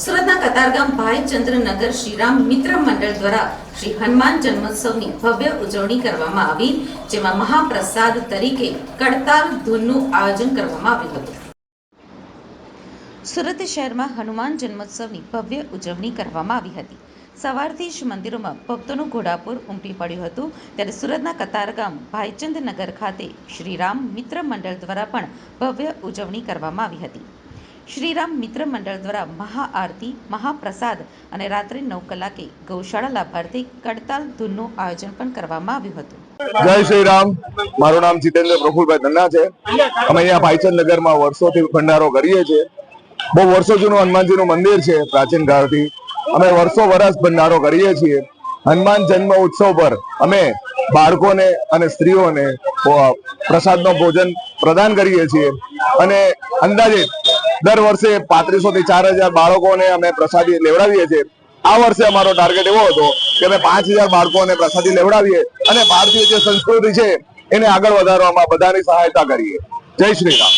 સુરતના કતારગામ ભાઈચંદ્રનગર શ્રીરામ મિત્ર મંડળ દ્વારા શ્રી હનુમાન જન્મોત્સવની ભવ્ય ઉજવણી કરવામાં આવી, જેમાં મહાપ્રસાદ તરીકે કડતાલ ધૂનનું આયોજન કરવામાં આવ્યું હતું। સુરત શહેરમાં હનુમાન જન્મોત્સવની ભવ્ય ઉજવણી કરવામાં આવી હતી। સવારથી જ મંદિરોમાં ભક્તોનું ઘોડાપુર ઉમટી પડ્યું હતું, ત્યારે સુરતના કતારગામ ભાઈચંદનગર ખાતે શ્રીરામ મિત્ર મંડળ દ્વારા પણ ભવ્ય ઉજવણી કરવામાં આવી હતી। શ્રીરામ મિત્ર મંડળ દ્વારા મહાઆરતી, મહાપ્રસાદ અને રાત્રે 9 કલાકે ગૌશાળા લાભાર્થી કડતાલ ધૂનનું આયોજન પણ કરવામાં આવ્યું હતું। જય શ્રી રામ। મારું નામ જીતેન્દ્ર પ્રફુલભાઈ ધન્ના છે। અમે અહીંયા ભાઈચંદનગરમાં વર્ષોથી ભંડારો કરીએ છીએ। બહુ વર્ષો જૂનું હનુમાનજીનું મંદિર છે, પ્રાચીન કાળથી અમે વર્ષો વર્ષ ભંડારો કરીએ છીએ। હનુમાન જન્મ ઉત્સવ પર અમે બાળકોને અને સ્ત્રીઓને પ્રસાદનો ભોજન પ્રદાન કરીએ છીએ અને અંદાજે દર વર્ષે 3500 થી 4000 બાળકોને અમે પ્રસાદી લેવડાવીએ છીએ। આ વર્ષે અમારો ટાર્ગેટ એવો હતો કે અમે 5000 બાળકોને પ્રસાદી લેવડાવીએ અને ભારતીય જે સંસ્કૃતિ છે એને આગળ વધારવામાં બધાની સહાયતા કરીએ। જય શ્રી રામ।